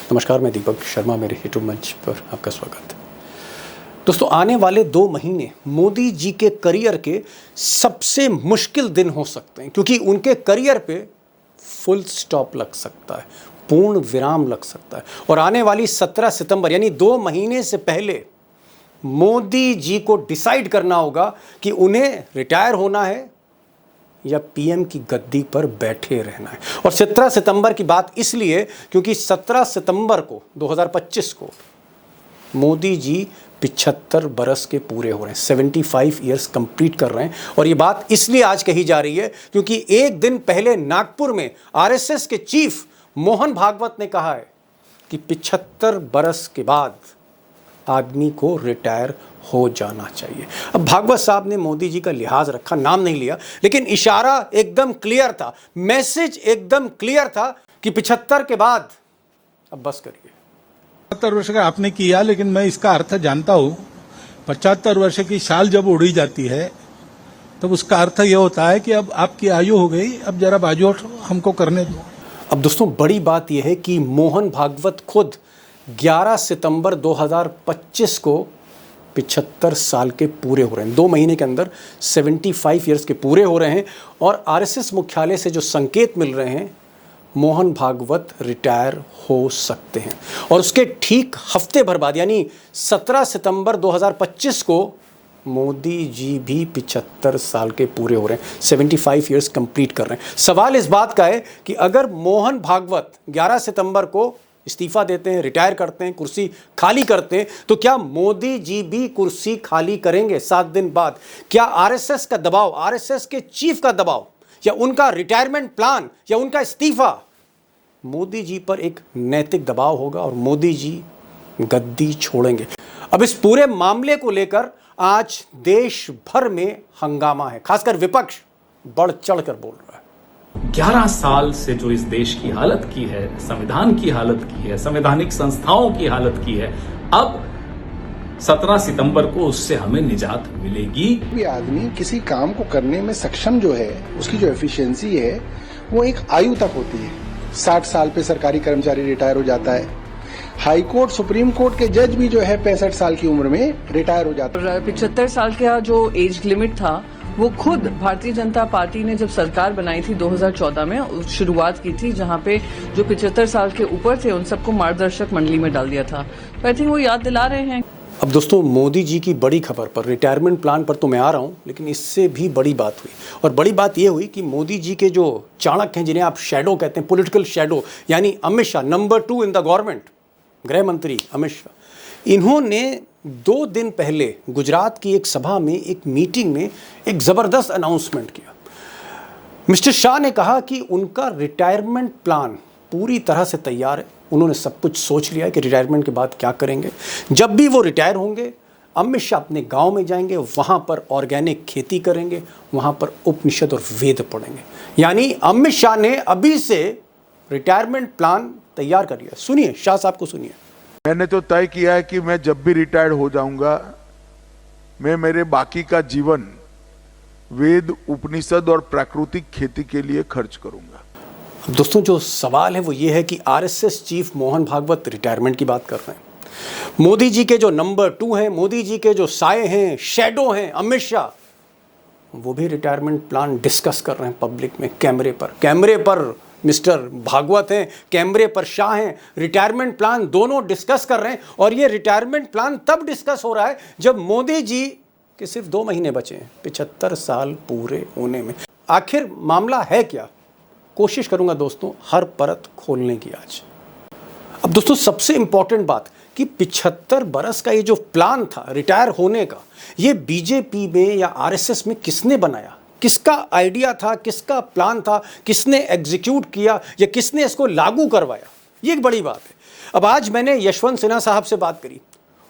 नमस्कार, मैं दीपक शर्मा, मेरे यूट्यूब मंच पर आपका स्वागत है। दोस्तों, आने वाले 2 महीने मोदी जी के करियर के सबसे मुश्किल दिन हो सकते हैं, क्योंकि उनके करियर पे फुल स्टॉप लग सकता है, पूर्ण विराम लग सकता है। और आने वाली 17 सितंबर यानी 2 महीने से पहले मोदी जी को डिसाइड करना होगा कि उन्हें रिटायर होना है या पीएम की गद्दी पर बैठे रहना है। और 17 सितंबर की बात इसलिए क्योंकि 17 सितंबर को 2025 को मोदी जी 75 बरस के पूरे हो रहे हैं, 75 ईयर्स कंप्लीट कर रहे हैं। और ये बात इसलिए आज कही जा रही है क्योंकि एक दिन पहले नागपुर में आरएसएस के चीफ मोहन भागवत ने कहा है कि 75 बरस के बाद आदमी को रिटायर हो जाना चाहिए। अब भागवत साहब ने मोदी जी का लिहाज रखा, नाम नहीं लिया, लेकिन इशारा एकदम क्लियर था, मैसेज एकदम क्लियर था कि 75 के बाद अब बस करिए। 75 वर्ष का आपने किया, लेकिन मैं इसका अर्थ जानता हूं। 75 वर्ष की साल जब उड़ी जाती है तब उसका अर्थ यह होता है कि अब आपकी आयु हो गई, अब जरा बाजू हमको करने दो। अब दोस्तों, बड़ी बात यह है कि मोहन भागवत खुद 11 सितंबर 2025 को 75 साल के पूरे हो रहे हैं। 2 महीने के अंदर 75 ईयर्स के पूरे हो रहे हैं। और आरएसएस मुख्यालय से जो संकेत मिल रहे हैं, मोहन भागवत रिटायर हो सकते हैं। और उसके ठीक हफ्ते भर बाद यानी 17 सितंबर 2025 को मोदी जी भी 75 साल के पूरे हो रहे हैं, 75 ईयर्स कंप्लीट कर रहे हैं। सवाल इस बात का है कि अगर मोहन भागवत 11 सितंबर को इस्तीफा देते हैं, रिटायर करते हैं, कुर्सी खाली करते हैं, तो क्या मोदी जी भी कुर्सी खाली करेंगे 7 दिन बाद? क्या आरएसएस का दबाव, आरएसएस के चीफ का दबाव, या उनका रिटायरमेंट प्लान, या उनका इस्तीफा मोदी जी पर एक नैतिक दबाव होगा और मोदी जी गद्दी छोड़ेंगे? अब इस पूरे मामले को लेकर आज देश भर में हंगामा है, खासकर विपक्ष बढ़ चढ़कर बोल रहा है। 11 साल से जो इस देश की हालत की है, संविधान की हालत की है, संवैधानिक संस्थाओं की हालत की है, अब 17 सितंबर को उससे हमें निजात मिलेगी। भी आदमी किसी काम को करने में सक्षम जो है, उसकी जो एफिशिएंसी है वो एक आयु तक होती है। 60 साल पे सरकारी कर्मचारी रिटायर हो जाता है। हाई कोर्ट, सुप्रीम कोर्ट के जज भी जो है 65 साल की उम्र में रिटायर हो जाता है। 75 साल का जो एज लिमिट था वो खुद भारतीय जनता पार्टी ने जब सरकार बनाई थी 2014 में शुरुआत की थी, जहां पे जो 75 साल के ऊपर थे उन सबको मार्गदर्शक मंडली में डाल दिया था। तो आई थिंक वो याद दिला रहे हैं। अब दोस्तों, मोदी जी की बड़ी खबर पर, रिटायरमेंट प्लान पर तो मैं आ रहा हूं, लेकिन इससे भी बड़ी बात हुई। और बड़ी बात यह हुई कि मोदी जी के जो चाणक्य हैं, जिन्हें आप शैडो कहते हैं, पॉलिटिकल शैडो, यानी Amit Shah, number 2 in the government, गृह मंत्री अमित शाह, इन्होंने 2 दिन पहले गुजरात की एक सभा में, एक मीटिंग में एक ज़बरदस्त अनाउंसमेंट किया। मिस्टर शाह ने कहा कि उनका रिटायरमेंट प्लान पूरी तरह से तैयार है। उन्होंने सब कुछ सोच लिया है कि रिटायरमेंट के बाद क्या करेंगे। जब भी वो रिटायर होंगे, अमित शाह अपने गांव में जाएंगे, वहाँ पर ऑर्गेनिक खेती करेंगे, वहाँ पर उपनिषद और वेद पढ़ेंगे। यानी अमित शाह ने अभी से रिटायरमेंट प्लान तैयार कर लिया। सुनिए, शाह साहब को सुनिए। मैंने तो तय किया है कि मैं जब भी रिटायर्ड हो जाऊंगा, मैं मेरे बाकी का जीवन वेद, उपनिषद और प्राकृतिक खेती के लिए खर्च करूंगा। दोस्तों, जो सवाल है वो ये है कि RSS chief Mohan Bhagwat retirement की बात कर रहे हैं। मोदी जी के जो नंबर 2 हैं, मोदी जी के जो साए हैं, शैडो हैं, अमित शाह, वो भी रिटायरमेंट प्लान डिस्कस कर रहे हैं पब्लिक में, कैमरे पर मिस्टर भागवत हैं, कैमरे पर शाह हैं। रिटायरमेंट प्लान दोनों डिस्कस कर रहे हैं। और ये रिटायरमेंट प्लान तब डिस्कस हो रहा है जब मोदी जी के सिर्फ 2 महीने बचे हैं 75 साल पूरे होने में। आखिर मामला है क्या? कोशिश करूंगा दोस्तों हर परत खोलने की आज। अब दोस्तों, सबसे इंपॉर्टेंट बात कि 75 बरस का ये जो प्लान था रिटायर होने का, ये बीजेपी में या आरएसएस में किसने बनाया? किसका आइडिया था, किसका प्लान था, किसने एग्जीक्यूट किया या किसने इसको लागू करवाया? ये एक बड़ी बात है। अब आज मैंने यशवंत सिन्हा साहब से बात करी,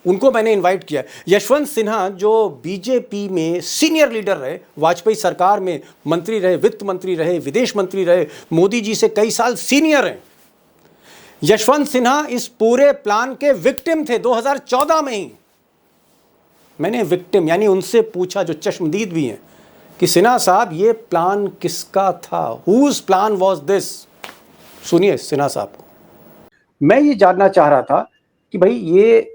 उनको मैंने इनवाइट किया। यशवंत सिन्हा जो बीजेपी में सीनियर लीडर रहे, वाजपेयी सरकार में मंत्री रहे, वित्त मंत्री रहे, विदेश मंत्री रहे, मोदी जी से कई साल सीनियर हैं। यशवंत सिन्हा इस पूरे प्लान के विक्टिम थे 2014 में ही। मैंने विक्टिम यानी उनसे पूछा, जो चश्मदीद भी हैं, कि सिन्हा साहब ये प्लान किसका था? Whose plan was this? सुनिए सिन्हा साहब को। मैं ये जानना चाह रहा था कि भाई ये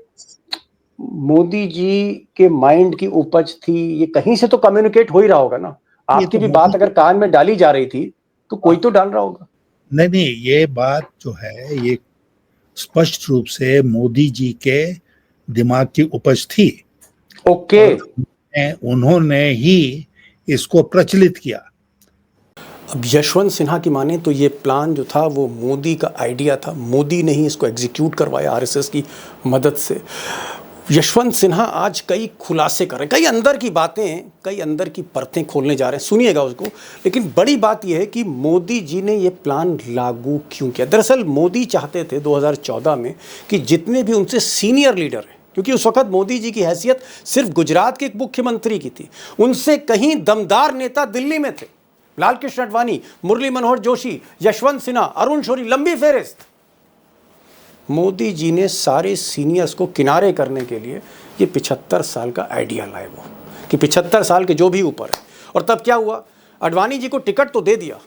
मोदी जी के माइंड की उपज थी, ये कहीं से तो कम्युनिकेट हो ही रहा होगा ना। आपकी भी बात अगर कान में डाली जा रही थी तो कोई तो डाल रहा होगा। नहीं नहीं, ये बात जो है ये स्पष्ट रूप से मोदी जी के दिमाग की उपज थी। ओके। उन्होंने ही इसको प्रचलित किया। अब यशवंत सिन्हा की माने तो ये प्लान जो था वो मोदी का आइडिया था, मोदी ने ही इसको एग्जीक्यूट करवाया आरएसएस की मदद से। यशवंत सिन्हा आज कई खुलासे कर रहे हैं, कई अंदर की बातें, कई अंदर की परतें खोलने जा रहे हैं, सुनिएगा उसको। लेकिन बड़ी बात यह है कि मोदी जी ने ये प्लान लागू क्यों किया। दरअसल मोदी चाहते थे 2014 में कि जितने भी उनसे सीनियर लीडर हैं, क्योंकि उस वक्त मोदी जी की हैसियत सिर्फ गुजरात के एक मुख्यमंत्री की थी, उनसे कहीं दमदार नेता दिल्ली में थे। लाल कृष्ण आडवाणी, मुरली मनोहर जोशी, यशवंत सिन्हा, अरुण शौरी, लंबी फेहरिस्त। मोदी जी ने सारे सीनियर्स को किनारे करने के लिए ये 75 साल का आइडिया लाए, वो कि 75 साल के जो भी ऊपर है। और तब क्या हुआ, आडवाणी जी को टिकट तो दे दिया,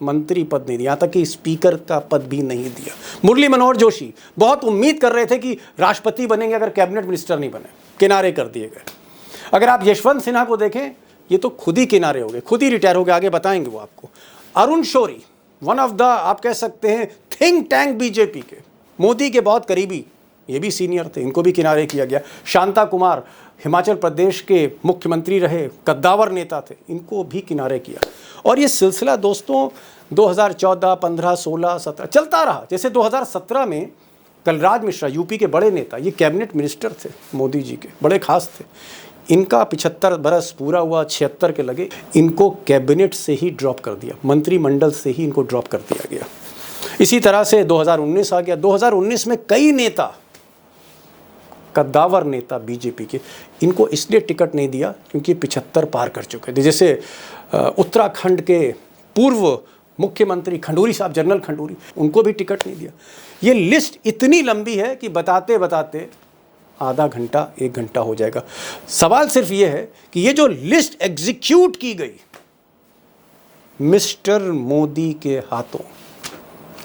मंत्री पद नहीं दिया, यहाँ तक कि स्पीकर का पद भी नहीं दिया। मुरली मनोहर जोशी बहुत उम्मीद कर रहे थे कि राष्ट्रपति बनेंगे अगर कैबिनेट मिनिस्टर नहीं बने, किनारे कर दिए गए। अगर आप यशवंत सिन्हा को देखें, ये तो खुद ही किनारे हो गए, खुद ही रिटायर हो गए, आगे बताएंगे वो आपको। Arun Shourie, one of the आप कह सकते हैं थिंक टैंक बीजेपी के, मोदी के बहुत करीबी, ये भी सीनियर थे, इनको भी किनारे किया गया। शांता कुमार हिमाचल प्रदेश के मुख्यमंत्री रहे, कद्दावर नेता थे, इनको भी किनारे किया। और ये सिलसिला दोस्तों 2014, 15, 16, 17 चलता रहा। जैसे 2017 में कलराज मिश्रा, यूपी के बड़े नेता, ये कैबिनेट मिनिस्टर थे मोदी जी के, बड़े खास थे। इनका 75 बरस पूरा हुआ, 76 के लगे, इनको कैबिनेट से ही ड्रॉप कर दिया, मंत्रिमंडल से ही इनको ड्रॉप कर दिया गया। इसी तरह से 2019 आ गया। 2019 में कई नेता, कद्दावर नेता बीजेपी के, इनको इसलिए टिकट नहीं दिया क्योंकि 75 पार कर चुके थे। जैसे उत्तराखंड के पूर्व मुख्यमंत्री खंडूरी साहब, जनरल खंडूरी, उनको भी टिकट नहीं दिया। ये लिस्ट इतनी लंबी है कि बताते बताते आधा घंटा, 1 घंटा हो जाएगा। सवाल सिर्फ ये है कि ये जो लिस्ट एग्जीक्यूट की गई मिस्टर मोदी के हाथों,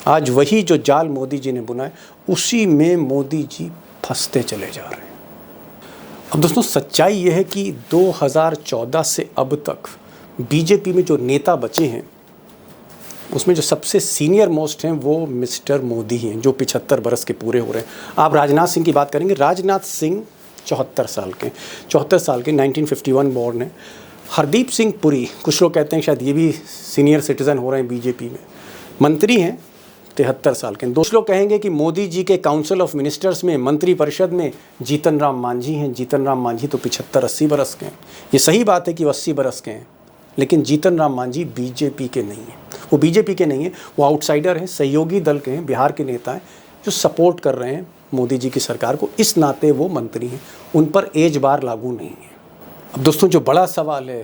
आज वही जो जाल मोदी जी ने बुनाए, उसी में मोदी जी फंसते चले जा रहे हैं। अब दोस्तों सच्चाई यह है कि 2014 से अब तक बीजेपी में जो नेता बचे हैं, उसमें जो सबसे सीनियर मोस्ट हैं वो मिस्टर मोदी ही हैं, जो 75 बरस के पूरे हो रहे हैं। आप राजनाथ सिंह की बात करेंगे, राजनाथ सिंह 74 साल के, 1951 बॉर्न है। हरदीप सिंह पुरी, कुछ लोग कहते हैं शायद ये भी सीनियर सिटीज़न हो रहे हैं बीजेपी में, मंत्री हैं, 73 साल के। कुछ लोग कहेंगे कि मोदी जी के काउंसिल ऑफ मिनिस्टर्स में, मंत्री परिषद में जीतन राम मांझी हैं। जीतन राम मांझी तो 75-80 बरस के हैं। ये सही बात है कि वो 80 बरस के हैं, लेकिन जीतन राम मांझी बीजेपी के नहीं हैं। वो बीजेपी के नहीं हैं, वो आउटसाइडर हैं, सहयोगी दल के हैं, बिहार के नेता हैं जो सपोर्ट कर रहे हैं मोदी जी की सरकार को। इस नाते वो मंत्री हैं, उन पर एज बार लागू नहीं है। अब दोस्तों जो बड़ा सवाल है,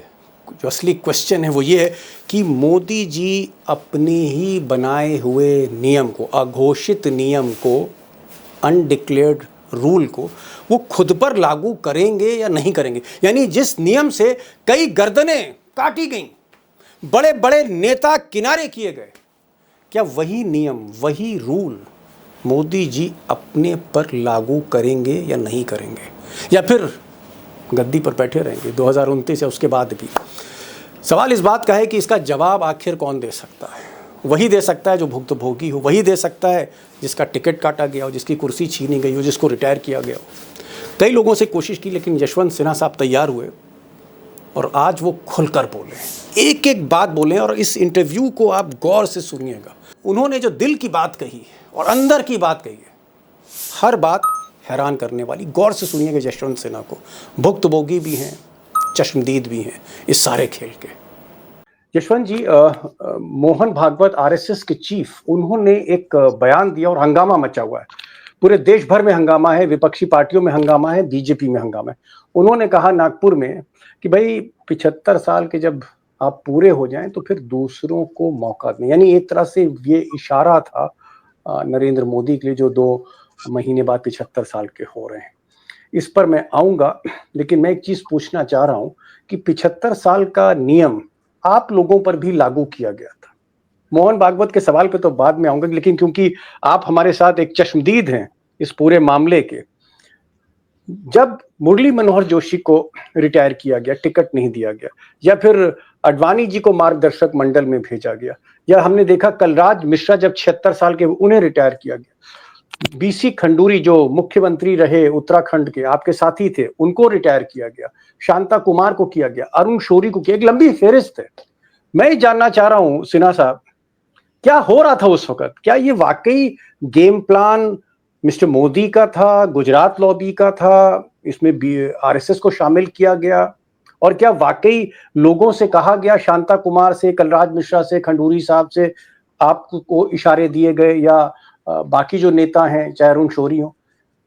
जो असली क्वेश्चन है, वो ये है कि मोदी जी अपने ही बनाए हुए नियम को, अघोषित नियम को, अनडिक्लेयर्ड रूल को, वो खुद पर लागू करेंगे या नहीं करेंगे। यानी जिस नियम से कई गर्दनें काटी गईं, बड़े बड़े नेता किनारे किए गए, क्या वही नियम, वही रूल मोदी जी अपने पर लागू करेंगे या नहीं करेंगे, या फिर गद्दी पर बैठे रहेंगे 2029 या उसके बाद भी। सवाल इस बात का है कि इसका जवाब आखिर कौन दे सकता है। वही दे सकता है जो भुक्तभोगी हो, वही दे सकता है जिसका टिकट काटा गया हो, जिसकी कुर्सी छीनी गई हो, जिसको रिटायर किया गया हो। कई लोगों से कोशिश की, लेकिन यशवंत सिन्हा साहब तैयार हुए और आज वो खुलकर बोले, एक एक बात बोले। और इस इंटरव्यू को आप गौर से सुनिएगा। उन्होंने जो दिल की बात कही और अंदर की बात कही है, हर बात हैरान करने वाली। गौर से सुनिएगा यशवंत सिन्हा को। भुक्तभोगी भी हैं, चश्मदीद भी हैं इस सारे खेल के। यशवंत जी, मोहन भागवत आरएसएस के चीफ, उन्होंने एक बयान दिया और हंगामा मचा हुआ है। पूरे देश भर में हंगामा है, विपक्षी पार्टियों में हंगामा है, बीजेपी में हंगामा है। उन्होंने कहा नागपुर में कि भाई 75 साल के जब आप पूरे हो जाएं तो फिर दूसरों को मौका दें। यानी एक तरह से ये इशारा था नरेंद्र मोदी के लिए, जो 2 महीने बाद 75 साल के हो रहे हैं। इस पर मैं आऊंगा, लेकिन मैं एक चीज पूछना चाह रहा हूं कि 75 साल का नियम आप लोगों पर भी लागू किया गया था। मोहन भागवत के सवाल पे तो बाद में आऊंगा, लेकिन क्योंकि आप हमारे साथ एक चश्मदीद हैं इस पूरे मामले के, जब मुरली मनोहर जोशी को रिटायर किया गया, टिकट नहीं दिया गया, या फिर अडवाणी जी को मार्गदर्शक मंडल में भेजा गया, या हमने देखा कलराज मिश्रा जब 76 साल के उन्हें रिटायर किया गया, बीसी खंडूरी जो मुख्यमंत्री रहे उत्तराखंड के, आपके साथी थे, उनको रिटायर किया गया, शांता कुमार को किया गया, अरुण शौरी को किया, एक लंबी फेहरिस्त है। मैं ये जानना चाह रहा हूं सिन्हा साहब, क्या हो रहा था उस वक्त? क्या ये वाकई गेम प्लान मिस्टर मोदी का था, गुजरात लॉबी का था, इसमें आरएसएस को शामिल किया गया, और क्या वाकई लोगों से कहा गया, शांता कुमार से, कलराज मिश्रा से, खंडूरी साहब से आपको इशारे दिए गए, या बाकी जो नेता हैं चाहे अरुण शौरी हो,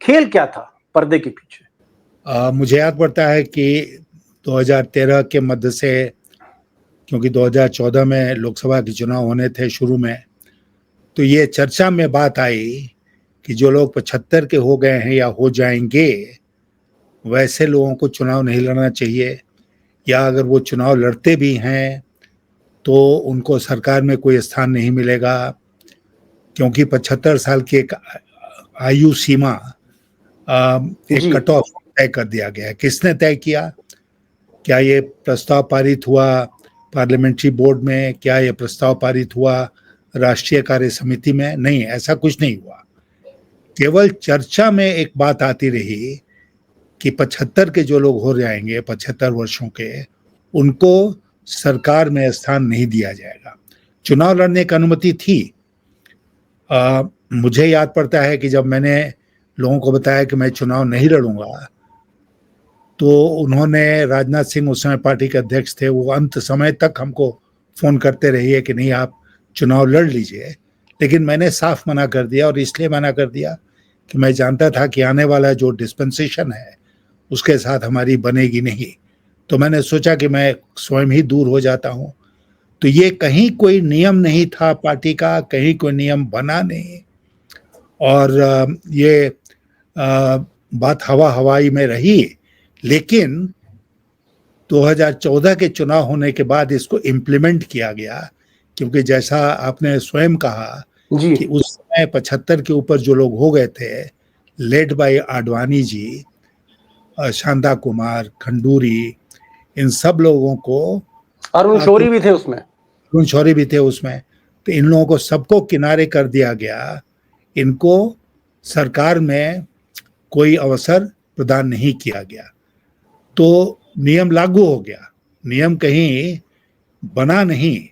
खेल क्या था पर्दे के पीछे? मुझे याद पड़ता है कि 2013 के मध्य से, क्योंकि 2014 में लोकसभा के चुनाव होने थे शुरू में, तो ये चर्चा में बात आई कि जो लोग 75 के हो गए हैं या हो जाएंगे, वैसे लोगों को चुनाव नहीं लड़ना चाहिए, या अगर वो चुनाव लड़ते भी हैं तो उनको सरकार में कोई स्थान नहीं मिलेगा, क्योंकि 75 साल की एक आयु सीमा, एक कट ऑफ तय कर दिया गया है। किसने तय किया? क्या ये प्रस्ताव पारित हुआ पार्लियामेंट्री बोर्ड में? क्या ये प्रस्ताव पारित हुआ राष्ट्रीय कार्य समिति में? नहीं, ऐसा कुछ नहीं हुआ। केवल चर्चा में एक बात आती रही कि 75 के जो लोग हो जाएंगे, 75 वर्षों के, उनको सरकार में स्थान नहीं दिया जाएगा। चुनाव लड़ने की अनुमति थी। मुझे याद पड़ता है कि जब मैंने लोगों को बताया कि मैं चुनाव नहीं लड़ूंगा, तो उन्होंने, राजनाथ सिंह उस समय पार्टी के अध्यक्ष थे, वो अंत समय तक हमको फोन करते रहिए कि नहीं आप चुनाव लड़ लीजिए, लेकिन मैंने साफ मना कर दिया। और इसलिए मना कर दिया कि मैं जानता था कि आने वाला जो डिस्पेंसेशन है उसके साथ हमारी बनेगी नहीं, तो मैंने सोचा कि मैं स्वयं ही दूर हो जाता हूं। तो ये कहीं कोई नियम नहीं था पार्टी का, कहीं कोई नियम बना नहीं, और ये बात हवा हवाई में रही। लेकिन 2014 के चुनाव होने के बाद इसको इम्प्लीमेंट किया गया, क्योंकि जैसा आपने स्वयं कहा कि उस समय 75 के ऊपर जो लोग हो गए थे, लेड बाय आडवाणी जी, शांता कुमार, खंडूरी, इन सब लोगों को, अरुण शौरी भी थे उसमें, अरुण शौरी भी थे उसमें, तो इन लोगों को सबको किनारे कर दिया गया। इनको सरकार में कोई अवसर प्रदान नहीं किया गया, तो नियम लागू हो गया। नियम कहीं बना नहीं,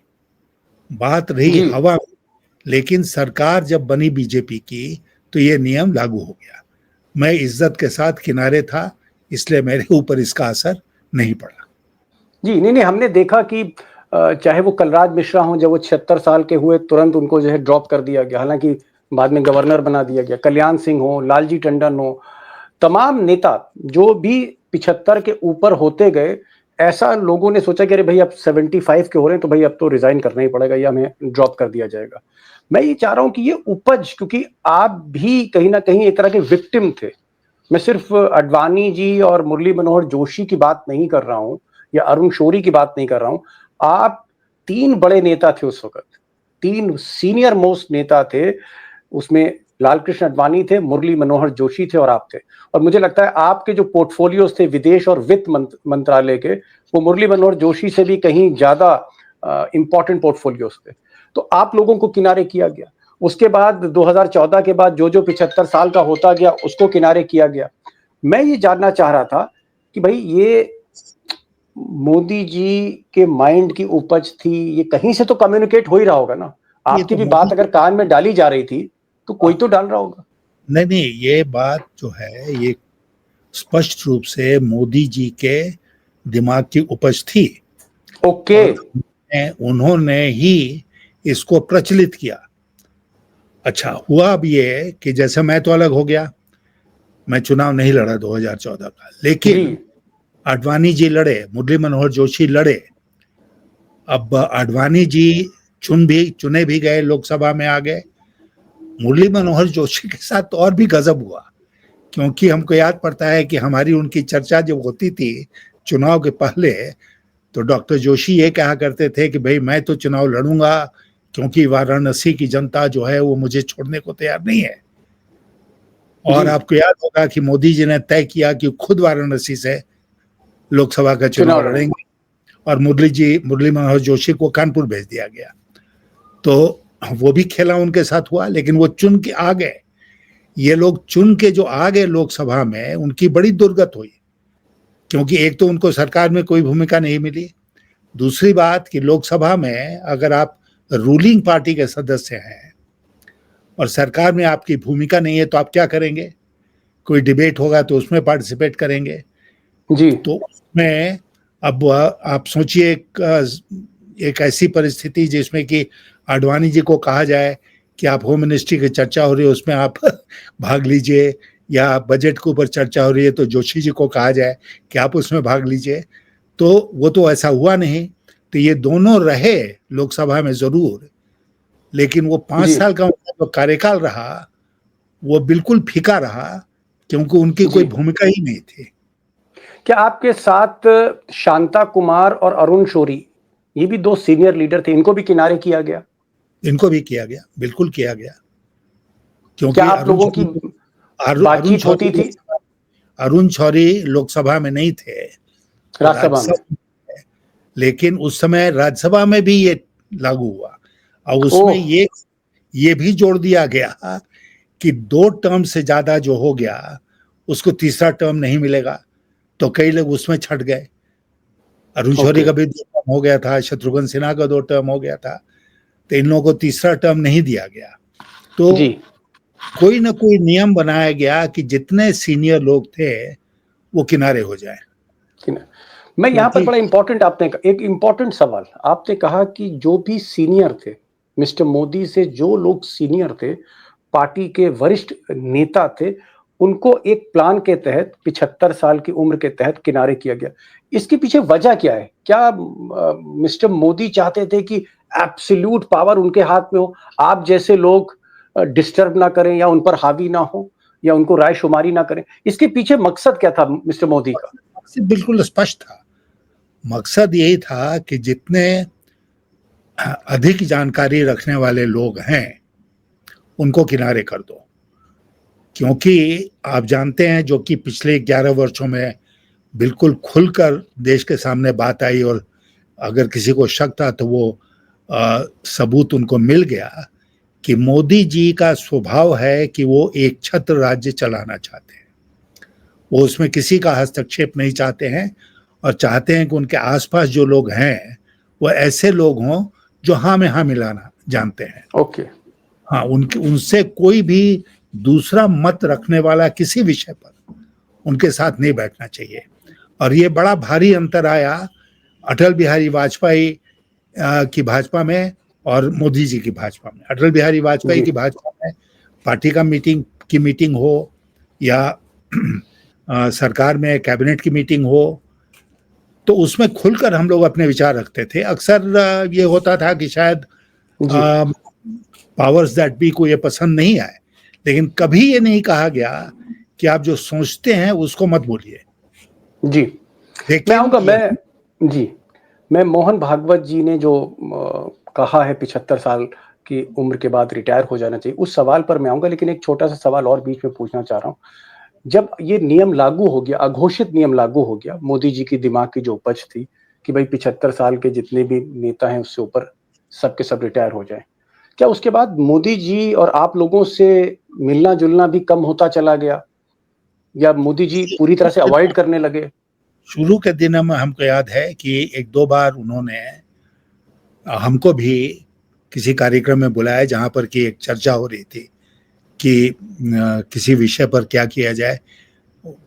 बात रही हवा में, लेकिन सरकार जब बनी बीजेपी की तो ये नियम लागू हो गया। मैं इज्जत के साथ किनारे था, इसलिए मेरे ऊपर इसका असर नहीं पड़ा। जी नहीं, हमने देखा कि चाहे वो कलराज मिश्रा हों, जब वो 76 साल के हुए तुरंत उनको जो है ड्रॉप कर दिया गया, हालांकि बाद में गवर्नर बना दिया गया। कल्याण सिंह हो, लालजी टंडन हो, तमाम नेता जो भी 75 के ऊपर होते गए, ऐसा लोगों ने सोचा कि अरे भाई अब 75 के हो रहे हैं तो भाई अब तो रिजाइन करना ही पड़ेगा या हमें ड्रॉप कर दिया जाएगा। मैं ये चाह रहा हूं कि ये उपज, क्योंकि आप भी कहीं ना कहीं एक तरह के विक्टिम थे। मैं सिर्फ अडवाणी जी और मुरली मनोहर जोशी की बात नहीं कर रहा हूं, या अरुण शौरी की बात नहीं कर रहा हूं। आप 3 बड़े नेता थे उस वक्त, 3 सीनियर मोस्ट नेता थे। उसमें लालकृष्ण अडवाणी थे, मुरली मनोहर जोशी थे और आप थे। और मुझे लगता है आपके जो पोर्टफोलियोज थे विदेश और वित्त मंत्रालय के, वो मुरली मनोहर जोशी से भी कहीं ज्यादा इंपॉर्टेंट पोर्टफोलियोज थे। तो आप लोगों को किनारे किया गया। उसके बाद 2014 के बाद जो 75 साल का होता गया उसको किनारे किया गया। मैं ये जानना चाह रहा था कि भाई ये मोदी जी के माइंड की उपज थी, ये कहीं से तो कम्युनिकेट हो ही रहा होगा ना। आपकी भी बात अगर कान में डाली जा रही थी तो कोई तो डाल रहा होगा। नहीं, ये बात जो है ये स्पष्ट रूप से मोदी जी के दिमाग की उपज थी। ओके, उन्होंने ही इसको प्रचलित किया। अच्छा हुआ अब ये कि जैसे मैं तो अलग हो गया, मैं चुनाव नहीं लड़ा 2014 का, लेकिन आडवाणी जी लड़े, मुरली मनोहर जोशी लड़े। अब आडवाणी जी चुने भी गए, लोकसभा में आ गए। मुरली मनोहर जोशी के साथ तो और भी गजब हुआ, क्योंकि हमको याद पड़ता है कि हमारी उनकी चर्चा जब होती थी चुनाव के पहले, तो डॉक्टर जोशी ये कहा करते थे कि भाई मैं तो चुनाव लड़ूंगा, क्योंकि वाराणसी की जनता जो है वो मुझे छोड़ने को तैयार नहीं है। और आपको याद होगा कि मोदी जी ने तय किया कि खुद वाराणसी से लोकसभा का चुनाव लड़ेंगे और मुरली मनोहर जोशी को कानपुर भेज दिया गया। तो वो भी खेला उनके साथ हुआ, लेकिन वो चुन के आ गए। ये लोग चुन के जो आ गए लोकसभा में, उनकी बड़ी दुर्गत हुई, क्योंकि एक तो उनको सरकार में कोई भूमिका नहीं मिली, दूसरी बात कि लोकसभा में अगर आप रूलिंग पार्टी के सदस्य हैं और सरकार में आपकी भूमिका नहीं है तो आप क्या करेंगे? कोई डिबेट होगा तो उसमें पार्टिसिपेट करेंगे जी। तो उसमें अब आप सोचिए एक ऐसी परिस्थिति जिसमें कि आडवाणी जी को कहा जाए कि आप होम मिनिस्ट्री की चर्चा हो रही है उसमें आप भाग लीजिए, या बजट के ऊपर चर्चा हो रही है तो जोशी जी को कहा जाए कि आप उसमें भाग लीजिए। तो वो तो ऐसा हुआ नहीं। तो ये दोनों रहे लोकसभा में जरूर, लेकिन वो 5 साल का जो कार्यकाल रहा वो बिल्कुल फीका रहा, क्योंकि उनकी कोई भूमिका ही नहीं थी। क्या आपके साथ शांता कुमार और अरुण शौरी, ये भी 2 सीनियर लीडर थे, इनको भी किनारे किया गया? इनको भी किया गया, बिल्कुल किया गया। क्योंकि क्या आप लोगों की बातचीत होती थी? अरुण शौरी लोकसभा में नहीं थे, राज्यसभा में, लेकिन उस समय राज्यसभा में भी ये लागू हुआ और उसमें ये भी जोड़ दिया गया कि 2 टर्म से ज्यादा जो हो गया उसको तीसरा टर्म नहीं मिलेगा। तो कई लोग उसमें छट गए। अरुण शौरी का भी 2 टर्म हो गया था, शत्रुघ्न सिन्हा का 2 टर्म हो गया था, तो इन लोगों को तीसरा टर्म नहीं दिया गया। तो कोई ना कोई नियम बनाया गया कि जितने सीनियर लोग थे वो किनारे हो जाए। मैं यहाँ पर बड़ा इंपॉर्टेंट, एक इंपॉर्टेंट सवाल आपने कहा कि जो भी सीनियर थे, मिस्टर मोदी से जो लोग सीनियर थे, पार्टी के वरिष्ठ नेता थे, उनको एक प्लान के तहत 75 साल की उम्र के तहत किनारे किया गया। इसके पीछे वजह क्या है? क्या मिस्टर मोदी चाहते थे कि एब्सोल्यूट पावर उनके हाथ में हो, आप जैसे लोग डिस्टर्ब ना करें या उन पर हावी ना हो या उनको रायशुमारी ना करें? इसके पीछे मकसद क्या था मिस्टर मोदी का? मकसद बिल्कुल स्पष्ट था। मकसद यही था कि जितने अधिक जानकारी रखने वाले लोग हैं उनको किनारे कर दो, क्योंकि आप जानते हैं जो कि पिछले 11 वर्षों में बिल्कुल खुलकर देश के सामने बात आई और अगर किसी को शक था तो वो सबूत उनको मिल गया कि मोदी जी का स्वभाव है कि वो एक छत्र राज्य चलाना चाहते हैं। वो उसमें किसी का हस्तक्षेप नहीं चाहते हैं और चाहते हैं कि उनके आसपास जो लोग हैं वो ऐसे लोग हों जो हाँ में हाँ मिलाना जानते हैं। हाँ, उनसे कोई भी दूसरा मत रखने वाला किसी विषय पर उनके साथ नहीं बैठना चाहिए। और ये बड़ा भारी अंतर आया अटल बिहारी वाजपेयी की भाजपा में और मोदी जी की भाजपा में। अटल बिहारी वाजपेयी की भाजपा में पार्टी का मीटिंग हो या सरकार में कैबिनेट की मीटिंग हो तो उसमें खुलकर हम लोग अपने विचार रखते थे। अक्सर ये होता था कि शायद पावर्स दैट बी को ये पसंद नहीं आए, लेकिन कभी ये नहीं कहा गया कि आप जो सोचते हैं उसको मत बोलिए। जी, मैं आऊंगा। मैं मोहन भागवत जी ने जो कहा है 75 साल की उम्र के बाद रिटायर हो जाना चाहिए, उस सवाल पर मैं आऊंगा, लेकिन एक छोटा सा सवाल और बीच में पूछना चाह रहा हूँ। जब ये नियम लागू हो गया, अघोषित नियम लागू हो गया, मोदी जी की दिमाग की जो उपज थी कि भाई 75 साल के जितने भी नेता हैं उससे ऊपर सबके सब रिटायर हो जाए, क्या उसके बाद मोदी जी और आप लोगों से मिलना जुलना भी कम होता चला गया या मोदी जी पूरी तरह से अवॉइड करने लगे? शुरू के दिनों में हमको याद है कि 1-2 बार उन्होंने हमको भी किसी कार्यक्रम में बुलाया जहां पर कि एक चर्चा हो रही थी कि किसी विषय पर क्या किया जाए।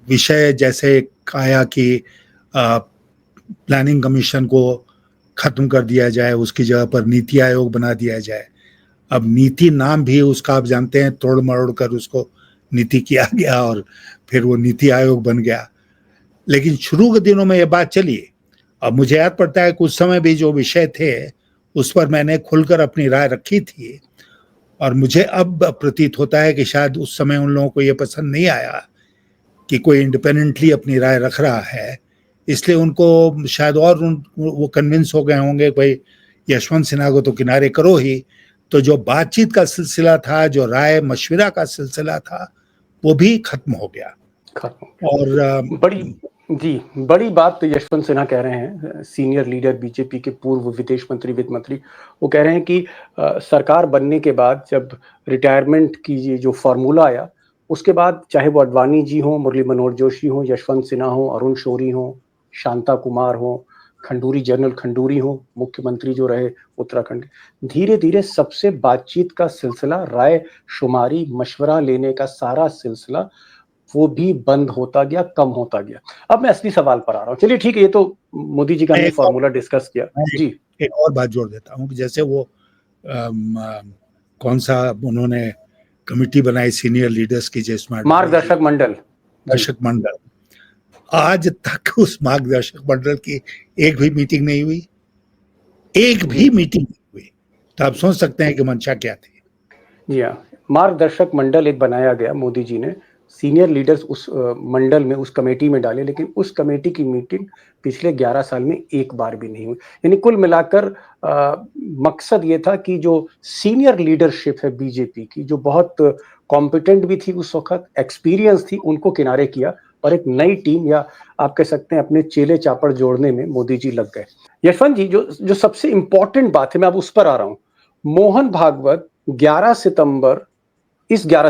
विषय जैसे कहा कि प्लानिंग कमीशन को खत्म कर दिया जाए, उसकी जगह पर नीति आयोग बना दिया जाए। अब नीति नाम भी उसका आप जानते हैं तोड़ मरोड़ कर उसको नीति किया गया और फिर वो नीति आयोग बन गया। लेकिन शुरू के दिनों में ये बात चली। अब मुझे याद पड़ता है कुछ समय भी जो विषय थे उस पर मैंने खुलकर अपनी राय रखी थी और मुझे अब प्रतीत होता है कि शायद उस समय उन लोगों को ये पसंद नहीं आया कि कोई इंडिपेंडेंटली अपनी राय रख रहा है, इसलिए उनको शायद और वो कन्विंस हो गए होंगे भाई यशवंत सिन्हा को तो किनारे करो ही, तो जो बातचीत का सिलसिला था, जो राय मशविरा का सिलसिला था, वो भी खत्म हो गया। खत्म। और बड़ी बात तो यशवंत सिन्हा कह रहे हैं, सीनियर लीडर बीजेपी के, पूर्व विदेश मंत्री, वित्त मंत्री। वो कह रहे हैं कि सरकार बनने के बाद जब रिटायरमेंट की ये जो फार्मूला आया, उसके बाद चाहे वो अडवाणी जी हो, मुरली मनोहर जोशी हो, यशवंत सिन्हा हो, अरुण शौरी हो, शांता कुमार हो, खंडूरी, जनरल खंडूरी हो, मुख्यमंत्री जो रहे उत्तराखंड, धीरे धीरे सबसे बातचीत का सिलसिला, राय शुमारी, मशवरा लेने का सारा सिलसिला, वो भी बंद होता गया, कम होता गया। अब मैं असली सवाल पर आ रहा हूँ। चलिए ठीक है, ये तो मोदी जी का हमने फॉर्मूला डिस्कस किया जी। एक और बात जोड़ देता हूँ कि जैसे वो कौन सा उन्होंने कमिटी बनाई सीनियर लीडर्स की, जिसमें मार्गदर्शक मंडल, आज तक उस मार्गदर्शक मंडल की एक भी मीटिंग नहीं हुई, एक भी मीटिंग नहीं हुई। तो आप सोच सकते हैं कि मंशा क्या थी। जी हाँ, मार्गदर्शक मंडल एक बनाया गया, मोदी जी ने सीनियर लीडर्स उस मंडल में, उस कमेटी में डाले, लेकिन उस कमेटी की मीटिंग पिछले 11 साल में एक बार भी नहीं हुई। यानी कुल मिलाकर मकसद ये था कि जो सीनियर लीडरशिप है बीजेपी की, जो बहुत कॉम्पिटेंट भी थी उस वक्त, एक्सपीरियंस थी, उनको किनारे किया और एक नई टीम, या आप कह सकते हैं अपने चेले चापड़ जोड़ने में मोदी जी लग गए। यशवंत जी, जो सबसे इंपॉर्टेंट बात है, मैं अब उस पर आ रहा हूं। मोहन भागवत 11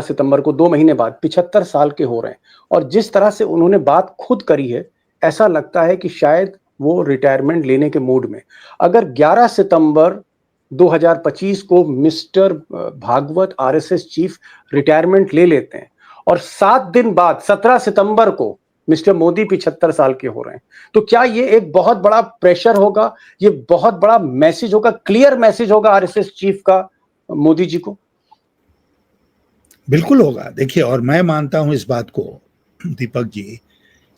सितंबर को 2 महीने बाद 75 साल के हो रहे हैं, और जिस तरह से उन्होंने बात खुद करी है, ऐसा लगता है कि शायद वो रिटायरमेंट लेने के मूड में। अगर 11 सितंबर 2025 को mister Bhagwat, RSS chief, retirement ले लेते हैं, और 7 दिन बाद 17 सितंबर को मिस्टर मोदी 75 साल के हो रहे हैं, तो क्या ये एक बहुत बड़ा प्रेशर होगा, ये बहुत बड़ा मैसेज होगा, क्लियर मैसेज होगा आरएसएस चीफ का मोदी जी को? बिल्कुल होगा। देखिए, और मैं मानता हूं इस बात को दीपक जी,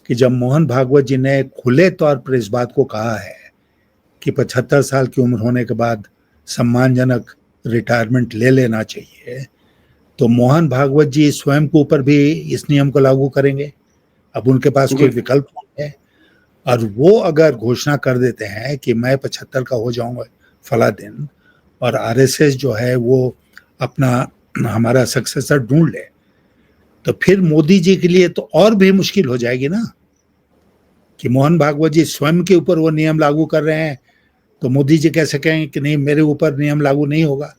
कि जब मोहन भागवत जी ने खुले तौर पर इस बात को कहा है कि 75 साल की उम्र होने के बाद सम्मानजनक रिटायरमेंट ले लेना चाहिए, तो मोहन भागवत जी स्वयं के ऊपर भी इस नियम को लागू करेंगे। अब उनके पास कोई विकल्प नहीं है, और वो अगर घोषणा कर देते हैं कि मैं 75 का हो जाऊंगा फला दिन, और आरएसएस जो है वो अपना हमारा सक्सेसर ढूंढ ले, तो फिर मोदी जी के लिए तो और भी मुश्किल हो जाएगी ना, कि मोहन भागवत जी स्वयं के ऊपर वो नियम लागू कर रहे हैं, तो मोदी जी कैसे कहेंगे कि नहीं, मेरे ऊपर नियम लागू नहीं होगा,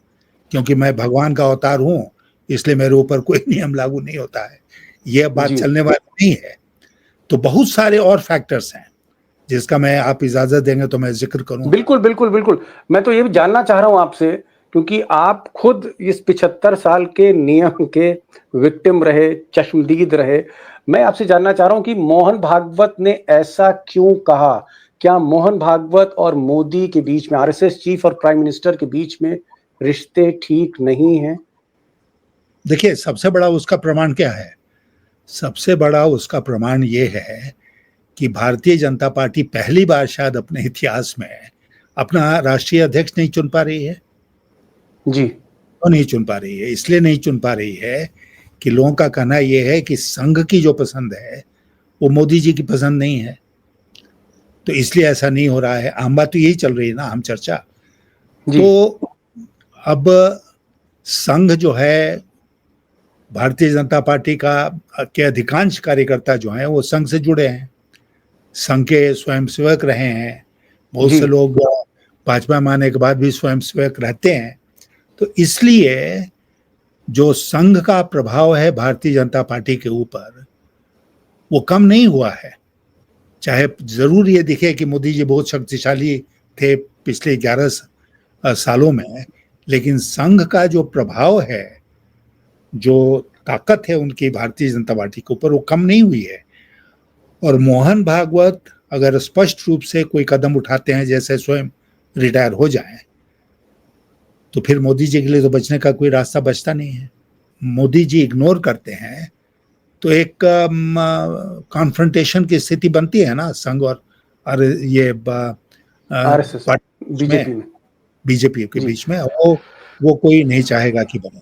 क्योंकि मैं भगवान का अवतार हूं, इसलिए मेरे ऊपर कोई नियम लागू नहीं होता है। यह बात चलने वाली नहीं है। तो बहुत सारे और फैक्टर्स हैं जिसका मैं, आप इजाजत देंगे तो मैं जिक्र करूंगा। बिल्कुल बिल्कुल बिल्कुल, मैं तो ये भी जानना चाह रहा हूं आपसे, क्योंकि आप खुद इस 75 साल के नियम के विक्टिम रहे, चश्मदीद रहे। मैं आपसे जानना चाह रहा हूं कि मोहन भागवत ने ऐसा क्यों कहा? क्या मोहन भागवत और मोदी के बीच में, आरएसएस चीफ और प्राइम मिनिस्टर के बीच में रिश्ते ठीक नहीं हैं? देखिए, सबसे बड़ा उसका प्रमाण क्या है? सबसे बड़ा उसका प्रमाण ये है कि भारतीय जनता पार्टी पहली बार शायद अपने इतिहास में अपना राष्ट्रीय अध्यक्ष नहीं चुन पा रही है जी। तो नहीं चुन पा रही है, इसलिए नहीं चुन पा रही है कि लोगों का कहना यह है कि संघ की जो पसंद है वो मोदी जी की पसंद नहीं है, तो इसलिए ऐसा नहीं हो रहा है। आम बात तो यही चल रही है ना, हम चर्चा। तो अब संघ जो है, भारतीय जनता पार्टी के अधिकांश कार्यकर्ता जो हैं वो संघ से जुड़े हैं, संघ के स्वयंसेवक रहे हैं, बहुत से लोग भाजपा में आने के बाद भी स्वयंसेवक रहते हैं। तो इसलिए जो संघ का प्रभाव है भारतीय जनता पार्टी के ऊपर, वो कम नहीं हुआ है। चाहे जरूर ये दिखे कि मोदी जी बहुत शक्तिशाली थे पिछले 11 सालों में, लेकिन संघ का जो प्रभाव है, जो ताकत है उनकी भारतीय जनता पार्टी के ऊपर, वो कम नहीं हुई है। और मोहन भागवत अगर स्पष्ट रूप से कोई कदम उठाते हैं, जैसे स्वयं रिटायर हो जाएं, तो फिर मोदी जी के लिए तो बचने का कोई रास्ता बचता नहीं है। मोदी जी इग्नोर करते हैं तो एक कॉन्फ्रंटेशन की स्थिति बनती है ना संघ और ये बीजेपी के बीच में, वो कोई नहीं चाहेगा कि बने।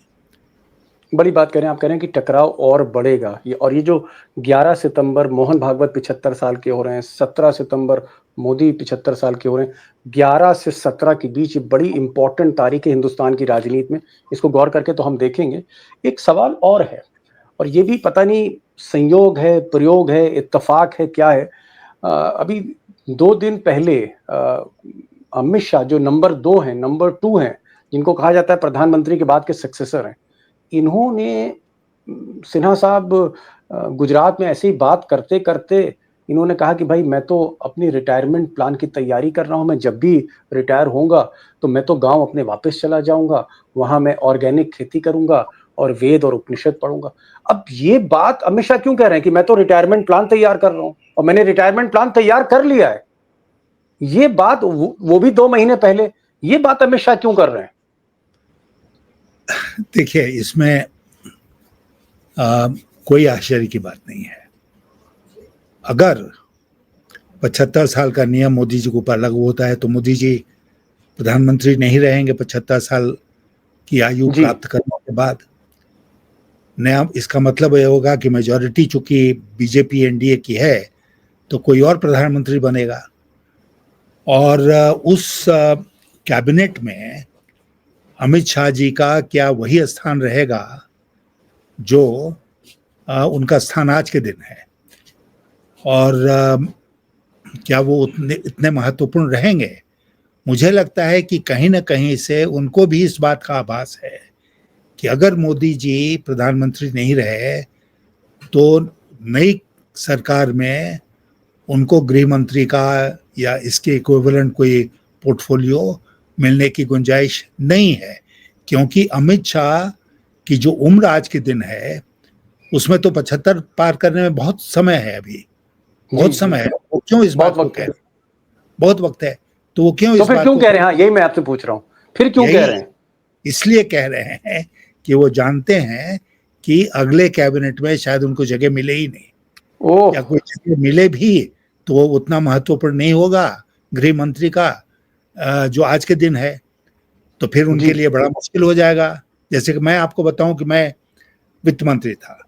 बड़ी बात करें, आप कह रहे हैं कि टकराव और बढ़ेगा। ये जो 11 सितंबर मोहन भागवत 75 साल के हो रहे हैं, 17 सितंबर मोदी 75 साल के हो रहे हैं, 11 से 17 के बीच ये बड़ी इंपॉर्टेंट तारीख है हिंदुस्तान की राजनीति में। इसको गौर करके तो हम देखेंगे। एक सवाल और है, और ये भी पता नहीं संयोग है, प्रयोग है, इत्तेफाक है, क्या है। अभी 2 दिन पहले अमित शाह जो नंबर 2 हैं, नंबर 2 हैं, जिनको कहा जाता है प्रधानमंत्री के बाद के सक्सेसर हैं, इन्होंने सिन्हा साहब गुजरात में ऐसी बात करते करते इन्होंने कहा कि भाई मैं तो अपनी रिटायरमेंट प्लान की तैयारी कर रहा हूं, मैं जब भी रिटायर होऊंगा तो मैं तो गांव अपने वापस चला जाऊंगा, वहां मैं ऑर्गेनिक खेती करूंगा और वेद और उपनिषद पढ़ूंगा। अब ये बात अमित शाह क्यों कह रहे हैं कि मैं तो रिटायरमेंट प्लान तैयार कर रहा हूं और मैंने रिटायरमेंट प्लान तैयार कर लिया है? ये बात वो भी 2 महीने पहले, ये बात अमित शाह क्यों कर रहे हैं? देखिए, इसमें कोई आश्चर्य की बात नहीं है। अगर 75 साल का नियम मोदी जी के ऊपर लागू होता है तो मोदी जी प्रधानमंत्री नहीं रहेंगे 75 साल की आयु प्राप्त करने के बाद। नया इसका मतलब यह होगा कि मेजॉरिटी चूंकि बीजेपी एनडीए की है तो कोई और प्रधानमंत्री बनेगा, और उस कैबिनेट में अमित शाह जी का क्या वही स्थान रहेगा जो उनका स्थान आज के दिन है, और क्या वो इतने महत्वपूर्ण रहेंगे? मुझे लगता है कि कहीं ना कहीं से उनको भी इस बात का आभास है कि अगर मोदी जी प्रधानमंत्री नहीं रहे तो नई सरकार में उनको गृह मंत्री का या इसके इक्विवेलेंट कोई पोर्टफोलियो मिलने की गुंजाइश नहीं है, क्योंकि अमित शाह की जो उम्र आज के दिन है उसमें तो 75 पार करने में बहुत समय है, अभी बहुत समय है। वो क्यों इस बात को कह रहे हैं? बहुत वक्त है, तो वो क्यों तो इस फिर बात क्यों को कह रहे हैं? हाँ, यही मैं आपसे पूछ रहा हूं, फिर क्यों कह रहे हैं? इसलिए कह रहे हैं कि वो जानते हैं कि अगले कैबिनेट में शायद उनको जगह मिले ही नहीं, या कोई जगह मिले भी तो वो उतना महत्वपूर्ण नहीं होगा गृह मंत्री का जो आज के दिन है, तो फिर उनके लिए बड़ा मुश्किल हो जाएगा। जैसे कि मैं आपको बताऊं कि मैं वित्त मंत्री था,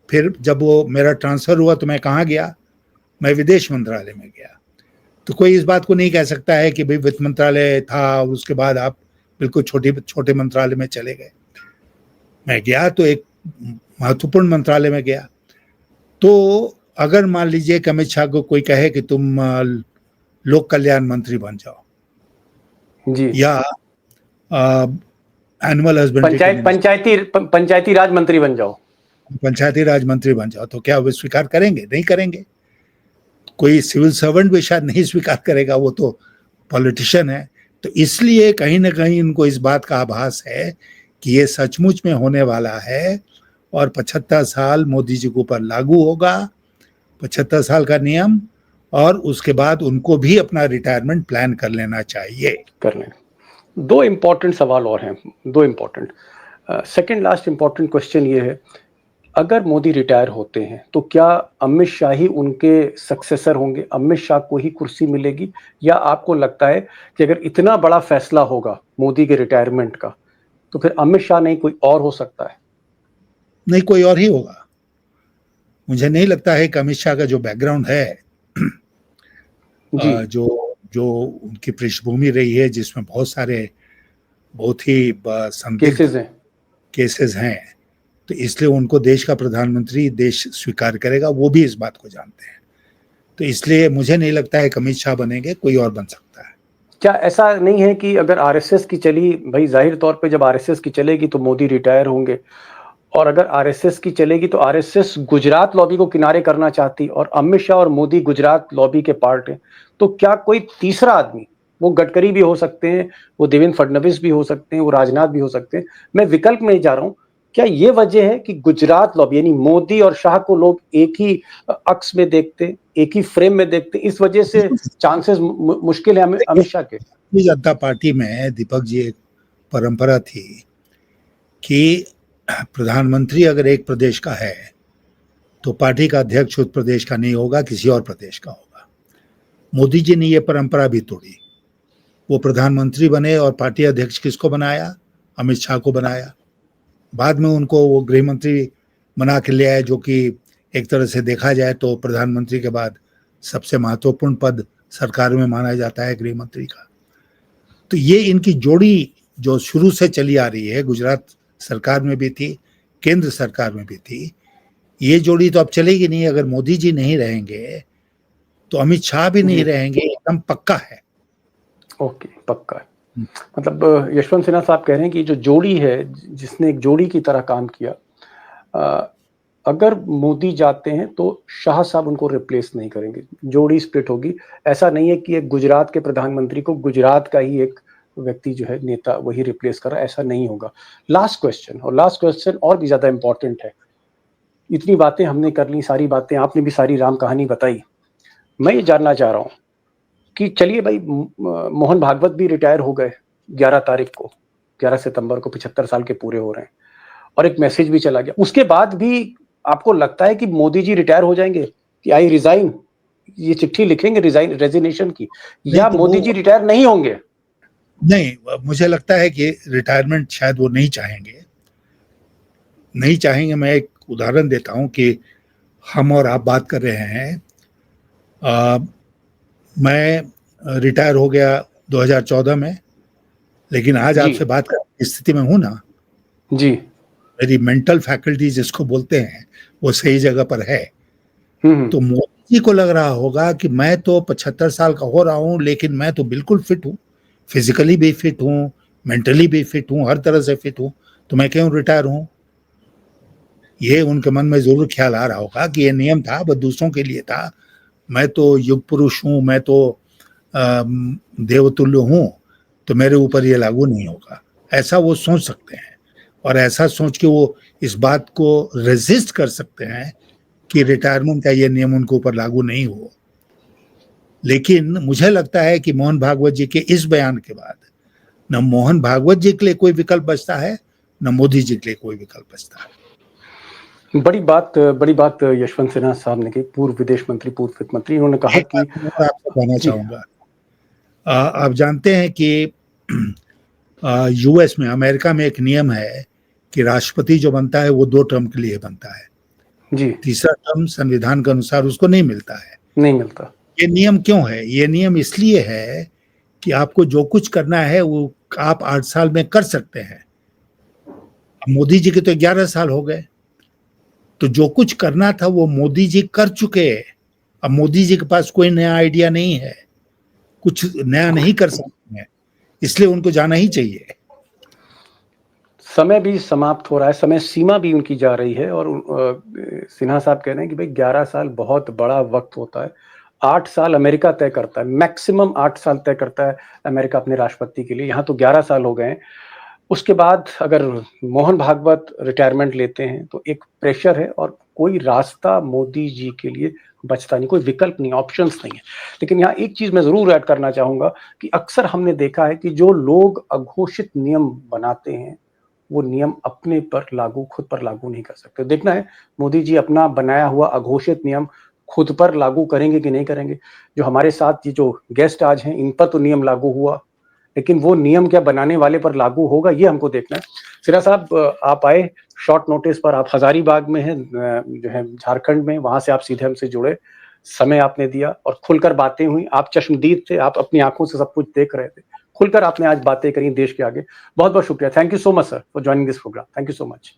फिर जब वो मेरा ट्रांसफर हुआ तो मैं कहाँ गया? मैं विदेश मंत्रालय में गया। तो कोई इस बात को नहीं कह सकता है कि भाई वित्त मंत्रालय था और उसके बाद आप बिल्कुल छोटे मंत्रालय में चले गए। मैं गया तो एक महत्वपूर्ण मंत्रालय में गया। तो अगर मान लीजिए कि अमित शाह को कोई कहे कि तुम लोक कल्याण मंत्री बन जाओ जी, या एनिमल हस्बेंड्री पंचायती राज मंत्री बन जाओ, पंचायती राज मंत्री बन जाओ, तो क्या वो स्वीकार करेंगे? नहीं करेंगे। कोई सिविल सर्वेंट भी शायद नहीं स्वीकार करेगा, वो तो पॉलिटिशियन है। तो इसलिए कहीं ना कहीं उनको इस बात का आभास है कि ये सचमुच में होने वाला है और 75 साल मोदी जी के ऊपर लागू होगा, 75 साल का नियम, और उसके बाद उनको भी अपना रिटायरमेंट प्लान कर लेना चाहिए। करने 2 इंपॉर्टेंट सवाल और हैं, 2 important. Second last important question ये है, अगर मोदी रिटायर होते हैं तो क्या अमित शाह ही उनके सक्सेसर होंगे? अमित शाह को ही कुर्सी मिलेगी, या आपको लगता है कि अगर इतना बड़ा फैसला होगा मोदी के रिटायरमेंट का तो फिर अमित शाह नहीं कोई और हो सकता है? नहीं, कोई और ही होगा। मुझे नहीं लगता है कि अमित शाह का जो बैकग्राउंड है, जो उनकी पृष्ठभूमि रही है, जिसमें बहुत सारे बहुत ही संदिग्ध केसेस हैं, तो इसलिए उनको देश का प्रधानमंत्री देश स्वीकार करेगा, वो भी इस बात को जानते हैं। तो इसलिए मुझे नहीं लगता है कि अमित शाह बनेंगे, कोई और बन सकता है। क्या ऐसा नहीं है कि अगर आरएसएस की चली, भाई जाहिर तौर पे जब आरएसएस की चलेगी तो मोदी रिटायर होंगे, और अगर आरएसएस की चलेगी तो आरएसएस गुजरात लॉबी को किनारे करना चाहती, और अमित शाह और मोदी गुजरात लॉबी के पार्ट हैं, तो क्या कोई तीसरा आदमी, वो गडकरी भी हो सकते हैं, वो देवेंद्र फडणवीस भी हो सकते हैं, वो राजनाथ भी हो सकते हैं, मैं विकल्प में ही जा रहा हूं, क्या ये वजह है कि गुजरात लॉबी यानी मोदी और शाह को लोग एक ही अक्स में देखते, एक ही फ्रेम में देखते, इस वजह से चांसेस मुश्किल है अमित शाह के? भारतीय जनता पार्टी में दीपक जी एक परंपरा थी कि प्रधानमंत्री अगर एक प्रदेश का है तो पार्टी का अध्यक्ष उस प्रदेश का नहीं होगा, किसी और प्रदेश का होगा। मोदी जी ने यह परंपरा भी तोड़ी, वो प्रधानमंत्री बने और पार्टी अध्यक्ष किसको बनाया? अमित शाह को बनाया। बाद में उनको वो गृह मंत्री बना के ले आए, जो कि एक तरह से देखा जाए तो प्रधानमंत्री के बाद सबसे महत्वपूर्ण पद सरकार में माना जाता है गृह मंत्री का। तो ये इनकी जोड़ी जो शुरू से चली आ रही है, गुजरात सरकार में भी थी, केंद्र सरकार में भी थी, ये जोड़ी तो अब चलेगी नहीं। अगर मोदी जी नहीं रहेंगे तो अमित शाह भी नहीं रहेंगे, एकदम पक्का है। ओके, पक्का है। मतलब यशवंत सिन्हा साहब कह रहे हैं कि जो जोड़ी है, जिसने एक जोड़ी की तरह काम किया, अगर मोदी जाते हैं तो शाह साहब उनको रिप्लेस नहीं करेंगे, जोड़ी स्प्लिट होगी। ऐसा नहीं है कि एक गुजरात के प्रधानमंत्री को गुजरात का ही एक व्यक्ति जो है नेता वही रिप्लेस कर रहा है, ऐसा नहीं होगा। लास्ट क्वेश्चन और भी ज्यादा इंपॉर्टेंट है। इतनी बातें हमने कर ली, सारी बातें आपने भी सारी राम कहानी बताई। मैं ये जानना चाह रहा हूँ कि चलिए भाई, मोहन भागवत भी रिटायर हो गए 11 तारीख को, 11 सितंबर को 75 साल के पूरे हो रहे हैं, और एक मैसेज भी चला गया। उसके बाद भी आपको लगता है कि मोदी जी रिटायर हो जाएंगे, कि आई रिजाइन, ये चिट्ठी लिखेंगे रेजिग्नेशन की, या तो मोदी जी रिटायर नहीं होंगे? नहीं, मुझे लगता है कि रिटायरमेंट शायद वो नहीं चाहेंगे। मैं एक उदाहरण देता हूं कि हम और आप बात कर रहे हैं, मैं रिटायर हो गया 2014 में, लेकिन आज आपसे बात करने की स्थिति में हूं ना जी। मेरी मेंटल फैकल्टी जिसको बोलते हैं वो सही जगह पर है। तो मोदी जी को लग रहा होगा कि मैं तो 75 साल का हो रहा हूं, लेकिन मैं तो बिल्कुल फिट हूं, फिजिकली भी फिट हूं, मेंटली भी फिट हूं, हर तरह से फिट हूं, तो मैं क्यों रिटायर हूं? ये उनके मन में जरूर ख्याल आ रहा होगा कि ये नियम था, बस दूसरों के लिए था, मैं तो युग पुरुष हूं, मैं तो देवतुल्य हूं, तो मेरे ऊपर ये लागू नहीं होगा। ऐसा वो सोच सकते हैं, और ऐसा सोच के वो इस बात को रेजिस्ट कर सकते हैं कि रिटायरमेंट का ये नियम उनके ऊपर लागू नहीं हो। लेकिन मुझे लगता है कि मोहन भागवत जी के इस बयान के बाद न मोहन भागवत जी के लिए कोई विकल्प बचता है, न मोदी जी के लिए कोई विकल्प बचता है। बड़ी बात यशवंत सिन्हा साहब ने की, पूर्व विदेश मंत्री, पूर्व वित्त मंत्री, उन्होंने कहा कि आपसे कहना चाहूंगा, आप जानते हैं कि यूएस में, अमेरिका में एक नियम है कि राष्ट्रपति जो बनता है वो 2 टर्म के लिए बनता है जी। तीसरा टर्म संविधान के अनुसार उसको नहीं मिलता है। नहीं मिलता। ये नियम क्यों है? ये नियम इसलिए है कि आपको जो कुछ करना है वो आप 8 साल में कर सकते हैं। मोदी जी के तो 11 साल हो गए, तो जो कुछ करना था वो मोदी जी कर चुके। अब मोदी जी के पास कोई नया आइडिया नहीं है, कुछ नया नहीं कर सकते हैं, इसलिए उनको जाना ही चाहिए। समय भी समाप्त हो रहा है, समय सीमा भी उनकी जा रही है, और सिन्हा साहब कह रहे हैं कि भाई 11 साल बहुत बड़ा वक्त होता है। 8 साल अमेरिका तय करता है, मैक्सिमम 8 साल तय करता है अमेरिका अपने राष्ट्रपति के लिए, यहाँ तो 11 साल हो गए हैं। उसके बाद अगर मोहन भागवत रिटायरमेंट लेते हैं तो एक प्रेशर है, और कोई रास्ता मोदी जी के लिए बचता नहीं, कोई विकल्प नहीं, ऑप्शंस नहीं है। लेकिन यहाँ एक चीज मैं जरूर ऐड करना चाहूंगा कि अक्सर हमने देखा है कि जो लोग अघोषित नियम बनाते हैं वो नियम अपने पर लागू, खुद पर लागू नहीं कर सकते। देखना है मोदी जी अपना बनाया हुआ अघोषित नियम खुद पर लागू करेंगे कि नहीं करेंगे। जो हमारे साथ ये जो गेस्ट आज हैं, इन पर तो नियम लागू हुआ, लेकिन वो नियम क्या बनाने वाले पर लागू होगा, ये हमको देखना है। सिन्हा साहब, आप आए शॉर्ट नोटिस पर, आप हजारीबाग में हैं, जो है झारखंड में, वहां से आप सीधे हमसे जुड़े, समय आपने दिया और खुलकर बातें हुई। आप चश्मदीद थे, आप अपनी आंखों से सब कुछ देख रहे थे, खुलकर आपने आज बातें करी देश के आगे। बहुत बहुत शुक्रिया। Thank you so much sir for joining this program. Thank you so much.